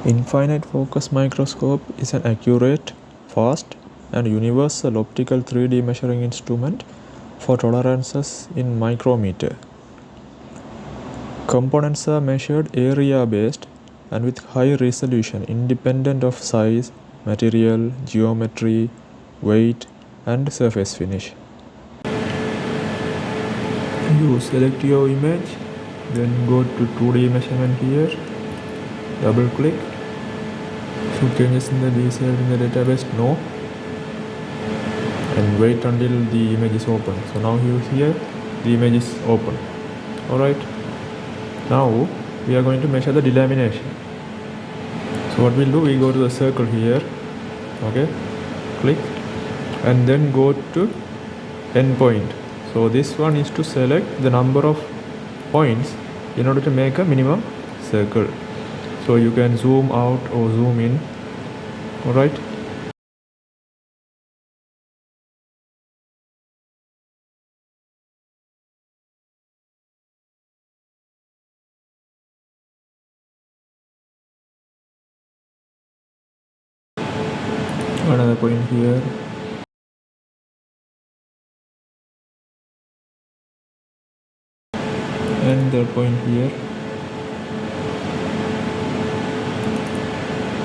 Infinite focus microscope is an accurate, fast, and universal optical 3D measuring instrument for tolerances in micrometer. Components are measured area-based and with high resolution independent of size, material, geometry, weight, and surface finish. You select your image, then go to 2D measurement here, double click. Show changes in the detail in the database, no, and wait until the image is open. So now here the image is open. Alright, now we are going to measure the delamination. So what we'll do, we go to the circle here, okay, click, and then go to endpoint. So this one is to select the number of points in order to make a minimum circle. So you can zoom out or zoom in. Alright. Another point here. And the point here.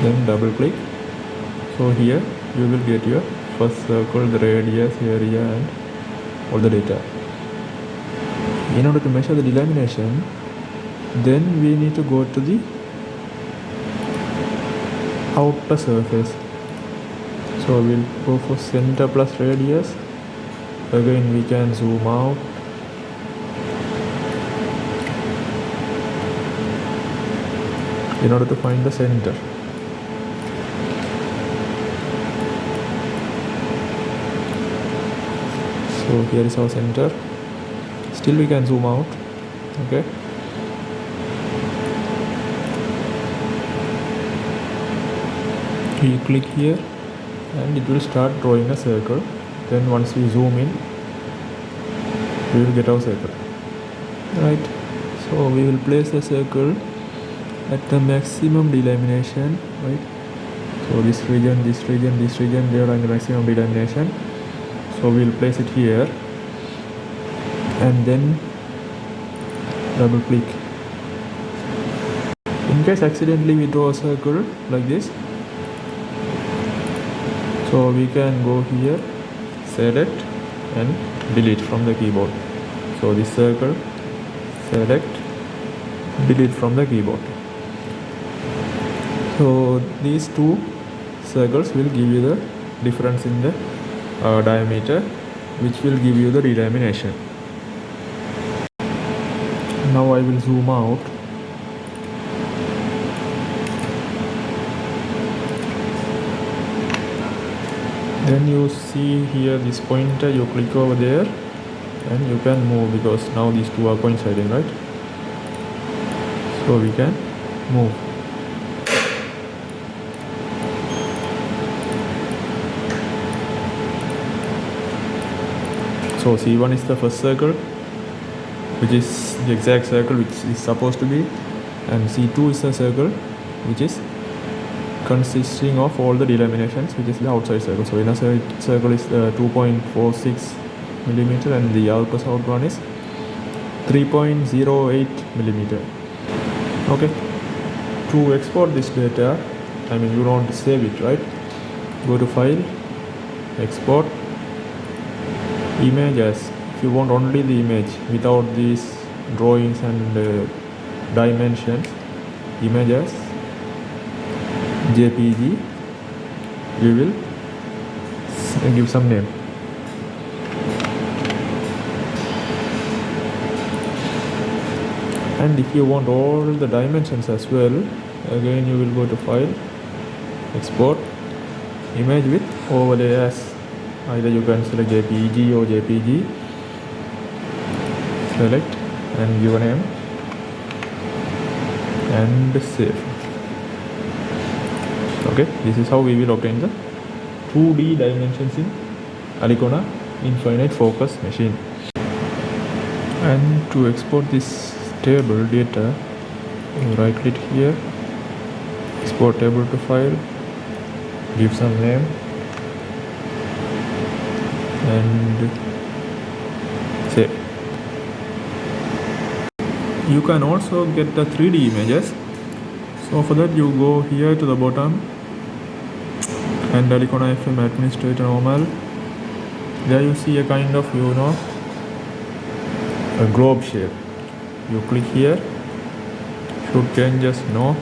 Then double click. So here you will get your first circle, the radius, area, and all the data. In order to measure the delamination, then we need to go to the outer surface. So we'll go for center plus radius. Again we can zoom out. In order to find the center. So here is our center. Still we can zoom out. Okay. We click here and it will start drawing a circle. Then once we zoom in, we will get our circle. Right. So we will place the circle at the maximum delamination, right? So this region, they are in the maximum delamination. So we will place it here and then double click. In case accidentally we draw a circle like this, so we can go here, select and delete from the keyboard. So this circle, select, delete from the keyboard. So these two circles will give you the difference in the diameter, which will give you the delamination. Now I will zoom out. Then you see here this pointer, you click over there and you can move because now these two are coinciding, right? So we can move. So C1 is the first circle, which is the exact circle which is supposed to be, and C2 is the circle which is consisting of all the delaminations, which is the outside circle. So inner circle is 2.46 millimeter and the outer one is 3.08 millimeter. Okay. To export this data, you want to save it, right? Go to File, Export, Image as. If you want only the image without these drawings and dimensions, image as JPG, we will give some name. And if you want all the dimensions as well, again you will go to File, Export, Image with Overlay as. Either you can select JPG or JPG, select and give a name and save. Okay, this is how we will obtain the 2D dimensions in Alicona infinite focus machine. And to export this table data, you right click here export table to file, give some name, and save. You can also get the 3D images. So for that, you go here to the bottom and click on IFM administrator normal. There you see a kind of a globe shape. You click here, should changes no.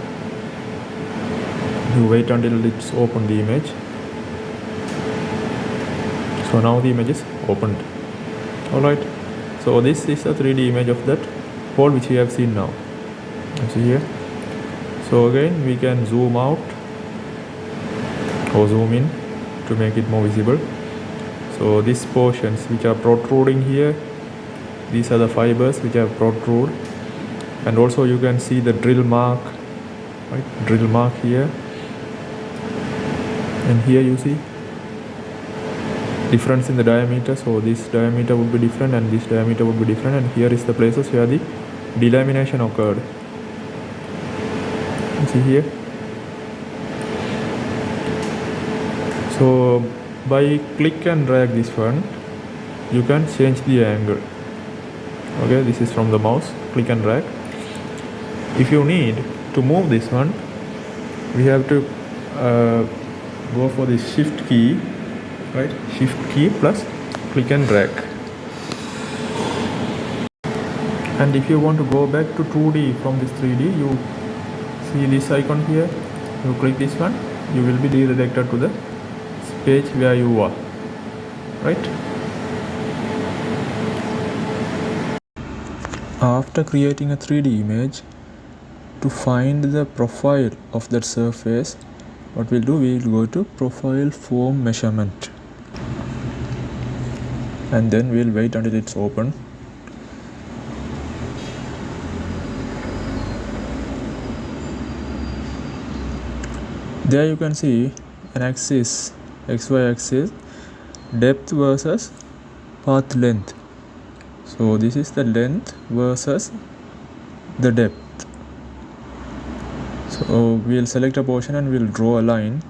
You wait until it's open the image. So now the image is opened. Alright, so this is a 3D image of that hole which we have seen now. You see here. So again we can zoom out or zoom in to make it more visible. So these portions which are protruding here, these are the fibers which are protrude, and also you can see the drill mark, right? Drill mark here, and here you see difference in the diameter. So this diameter would be different and this diameter would be different, and here is the places where the delamination occurred. You see here. So by click and drag this one, you can change the angle. Okay, this is from the mouse, click and drag. If you need to move this one, we have to go for the shift key, right? Shift key plus click and drag. And if you want to go back to 2D from this 3D, you see this icon here, you click this one, you will be redirected to the page where you are, right? After creating a 3D image, to find the profile of that surface, what we'll do, we will go to profile form measurement, and then we'll wait until it's open. There you can see an axis, XY axis, depth versus path length. So this is the length versus the depth. So we'll select a portion and we'll draw a line.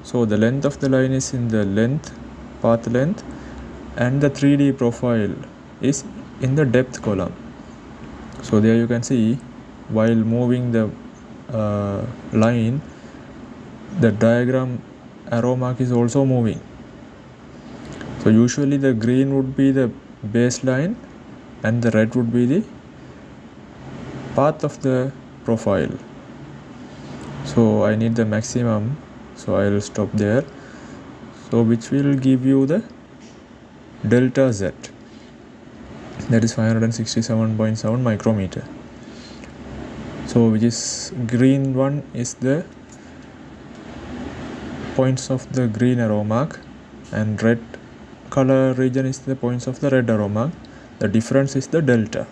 So the length of the line is in the length, path length, and the 3D profile is in the depth column. So there you can see, while moving the line, the diagram arrow mark is also moving. So usually the green would be the baseline and the red would be the path of the profile. So I need the maximum, so I will stop there. So which will give you the delta Z, that is 567.7 micrometer. So which is green one is the points of the green arrow mark, and red color region is the points of the red arrow mark. The difference is the delta.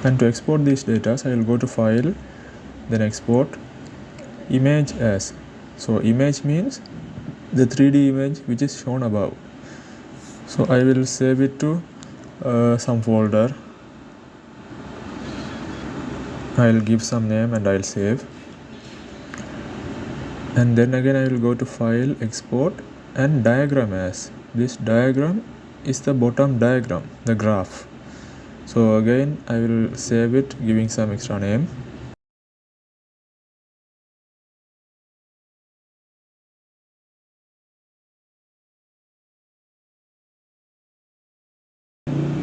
And to export these data, I will go to file, then export, image as. So image means the 3D image which is shown above. So I will save it to some folder. I'll give some name and I'll save. And then again I will go to file, export, and diagram as. This diagram is the bottom diagram, the graph. So again I will save it, giving some extra name.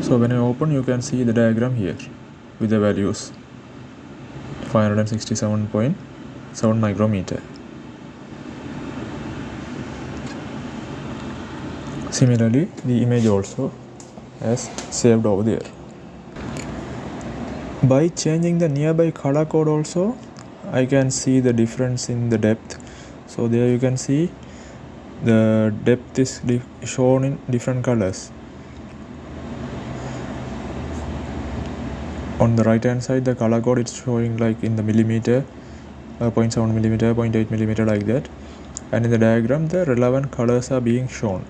So when I open, you can see the diagram here with the values 567.7 micrometer. Similarly, the image also is saved over there. By changing the nearby color code also, I can see the difference in the depth. So there you can see the depth is shown in different colors. On the right hand side, the color code it's showing like in the millimeter, 0.7 millimeter, 0.8 millimeter, like that. And in the diagram, the relevant colors are being shown.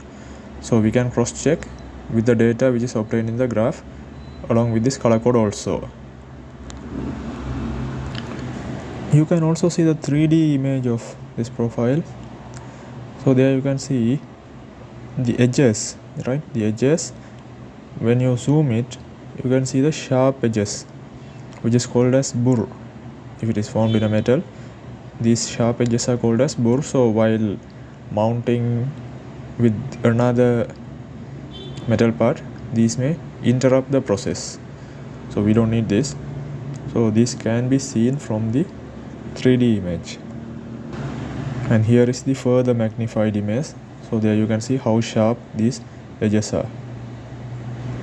So we can cross check with the data which is obtained in the graph along with this color code also. You can also see the 3D image of this profile. So there you can see the edges, right? The edges, when you zoom it, you can see the sharp edges, which is called as burr. If it is formed in a metal, these sharp edges are called as burr. So while mounting with another metal part, these may interrupt the process. So we don't need this. So this can be seen from the 3D image. And here is the further magnified image. So there you can see how sharp these edges are.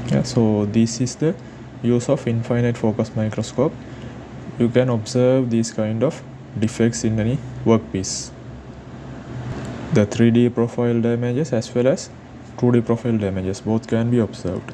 Yeah, so this is the use of infinite focus microscope. You can observe these kind of defects in any workpiece. The 3D profile damages as well as 2D profile damages, both can be observed.